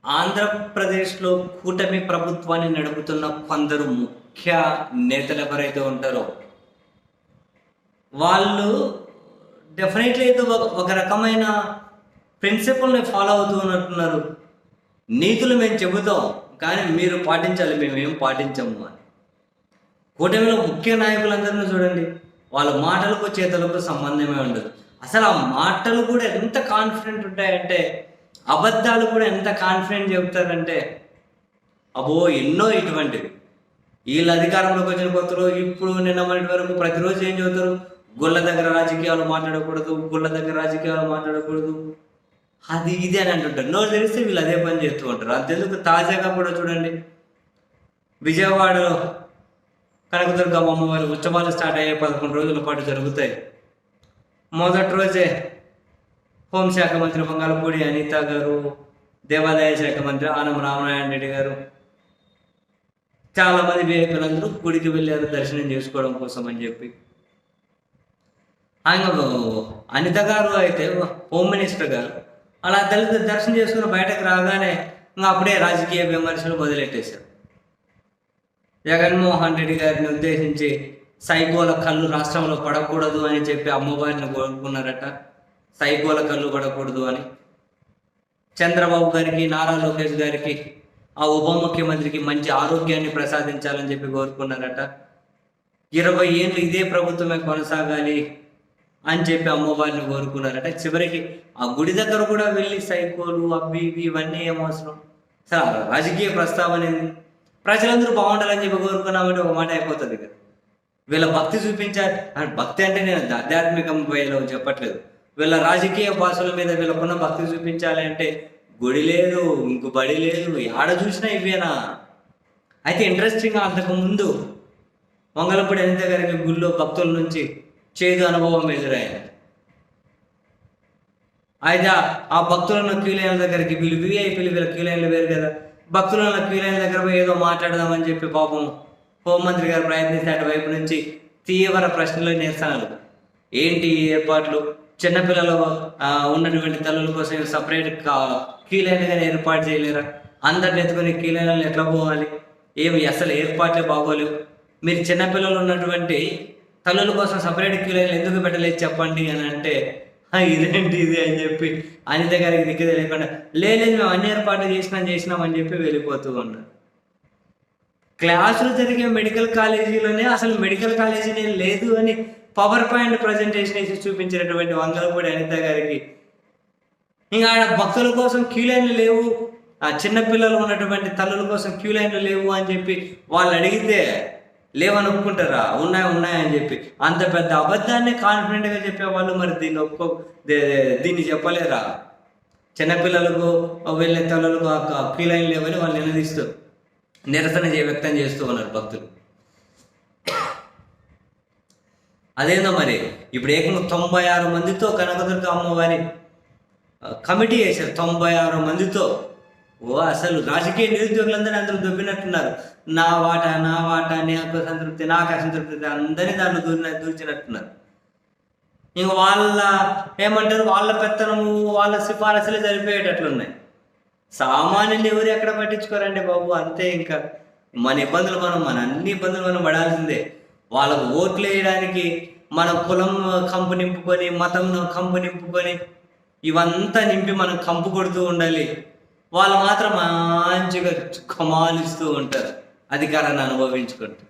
ఆంధ్రప్రదేశ్‌లో కూటమి ప్రభుత్వాన్ని నడుపుతున్న కొందరు ముఖ్య నేతలు ఎవరైతే ఉంటారో, వాళ్ళు డెఫినెట్‌లీ ఏదో ఒక రకమైన ప్రిన్సిపల్‌ని ఫాలో అవుతూ ఉన్నట్టున్నారు. నీతులు మేము చెబుతాం, కానీ మీరు పాటించాలి, మేమేం పాటించము అని. కూటమిలో ముఖ్య నాయకులందరిని చూడండి. వాళ్ళ మాటలకు, చేతలకు సంబంధమే ఉండదు. అసలు ఆ మాటలు కూడా ఎంత కాన్ఫిడెంట్ ఉంటాయంటే, అబద్ధాలు కూడా ఎంత కాన్ఫిడెంట్ చెబుతారంటే, అబ్బో ఎన్నో ఇటువంటివి. వీళ్ళు అధికారంలోకి వచ్చిన కొత్తలో ఇప్పుడు నిన్న మొన్నటి వరకు ప్రతిరోజు ఏం చెబుతారు? గుళ్ళ దగ్గర రాజకీయాలు మాట్లాడకూడదు, గుళ్ళ దగ్గర రాజకీయాలు మాట్లాడకూడదు, అది ఇది అని అంటుంటారు. నోరు తెలిస్తే వీళ్ళు అదే పని చేస్తూ ఉంటారు. అంతెందుకు తాజాగా కూడా చూడండి, విజయవాడలో కనకదుర్గమ్మ అమ్మవారి ఉత్సవాలు స్టార్ట్ అయ్యే 11 రోజుల పాటు జరుగుతాయి. మొదటి రోజే హోంశాఖ మంత్రి బంగాలపూడి అనిత గారు, దేవాదాయ శాఖ మంత్రి ఆనం రామనారాయణ రెడ్డి గారు, చాలామంది వివేకులందరూ గుడికి వెళ్ళారు దర్శనం చేసుకోవడం కోసం అని చెప్పి. ఆయన అనిత గారు అయితే హోమ్ మినిస్టర్ గారు అలా దళిత దర్శనం చేసుకుని బయటకు రాగానే ఇంకా అప్పుడే రాజకీయ విమర్శలు మొదలెట్టేశారు. జగన్మోహన్ రెడ్డి గారిని ఉద్దేశించి సైకోల కళ్ళు రాష్ట్రంలో పడకూడదు అని చెప్పి అమ్మవారిని కోరుకున్నారట. సైకోల కళ్ళు పడకూడదు అని చంద్రబాబు గారికి, నారా లోకేష్ గారికి, ఆ ఉప ముఖ్యమంత్రికి మంచి ఆరోగ్యాన్ని ప్రసాదించాలని చెప్పి కోరుకున్నారట. 20 ఏళ్ళు ఇదే ప్రభుత్వమే కొనసాగాలి అని చెప్పి అమ్మవారిని కోరుకున్నారట. చివరికి ఆ గుడి దగ్గర కూడా వెళ్ళి సైకోలు అవి ఇవి ఇవన్నీ ఏమవసరం? సార్ రాజకీయ ప్రస్తావన ఏంది? ప్రజలందరూ బాగుండాలని చెప్పి కోరుకున్నామంటే ఒక మాట అయిపోతుంది కదా. వీళ్ళ భక్తి చూపించారు. భక్తి అంటే నేను ఆధ్యాత్మికం వేలో చెప్పట్లేదు. వీళ్ళ రాజకీయ భాషల మీద వీళ్ళకున్న భక్తి చూపించాలి అంటే గుడి లేదు, ఇంకో బడి లేదు, ఆడ చూసినా ఇవేనా? అయితే ఇంట్రెస్టింగ్గా అంతకుముందు వంగలపూడి అనిత గారికి గుళ్ళో భక్తుల నుంచి చేదు అనుభవం ఎదురైంది. అయితే ఆ భక్తులను క్యూ లైన్ల దగ్గరికి వీళ్ళు విఐపీలు, వీళ్ళ క్యూ లైన్లు వేరు కదా, భక్తులను క్యూ లైన్ దగ్గర పోయి ఏదో మాట్లాడదామని చెప్పి పాపం హోంమంత్రి గారు ప్రయత్నిస్తే అటువైపు నుంచి తీవ్ర ప్రశ్నలు, నిరసనలు. ఏంటి ఏర్పాట్లు? చిన్నపిల్లలు ఉన్నటువంటి తల్లుల కోసం సపరేట్ క్యూ లైన్గానే ఏర్పాటు చేయలేరా? అందరిని ఎత్తుకొని క్యూ లైన్లు ఎట్లా పోవాలి? ఏమి అసలు ఏర్పాట్లే బాగోలేవు. మీరు చిన్నపిల్లలు ఉన్నటువంటి తల్లుల కోసం సపరేట్ క్యూ లైన్లు ఎందుకు పెట్టలేదు చెప్పండి అని అంటే, ఇదేంటి ఇది అని చెప్పి అనిత గారికి దిక్కు తెలియకుండా లేదు మేము అన్ని ఏర్పాట్లు చేసినామని చెప్పి వెళ్ళిపోతూ ఉన్నారు. క్లాసులు జరిగే మెడికల్ కాలేజీలోనే అసలు మెడికల్ కాలేజీనే లేదు అని పవర్ పాయింట్ ప్రజెంటేషన్ వేసి చూపించినటువంటి వంగలపూడి అనిత గారికి ఇంకా ఆడ భక్తుల కోసం క్యూ లైన్లు లేవు, ఆ చిన్నపిల్లలు ఉన్నటువంటి తల్లుల కోసం క్యూ లైన్లు లేవు అని చెప్పి వాళ్ళు అడిగితే లేవని ఒప్పుకుంటారా? ఉన్నాయని చెప్పి అంత పెద్ద అబద్ధాన్ని కాన్ఫిడెంట్గా చెప్పేవాళ్ళు మరి దీన్ని చెప్పలేరా? చిన్నపిల్లలకు వెళ్ళే తల్లులకు క్యూ లైన్ లేవని వాళ్ళు నిలదీస్తూ నిరసన వ్యక్తం చేస్తూ ఉన్నారు భక్తులు. అదేందో మరి ఇప్పుడు ఏకంగా 96 మందితో కనకదుర్గ అమ్మవారి కమిటీ వేశారు. 96 మందితో. అసలు రాజకీయ నిరుద్యోగులందరూ అందరూ దొబ్బినట్టున్నారు. నా వాటా, నాకు సంతృప్తి, నాకు అసంతృప్తి, అందరినీ దాంట్లో దూర్చినట్టున్నారు. ఇంక వాళ్ళ ఏమంటారు, వాళ్ళ పెత్తనము, వాళ్ళ సిఫారసులే సరిపోయేటట్లున్నాయి. సామాన్యులు ఎవరు ఎక్కడ పట్టించుకోరండి బాబు. అంతే. ఇంకా మన అన్ని ఇబ్బందులు మనం పడాల్సిందే. వాళ్ళకు ఓట్లు వేయడానికి మన కులం కంపు నింపుకొని, మతం కంపు నింపుకొని, ఇవంతా నింపి మనం కంపు కొడుతూ ఉండాలి. వాళ్ళు మాత్రం మంచిగా కమాలిస్తూ ఉంటారు అధికారాన్ని అనుభవించుకుంటూ.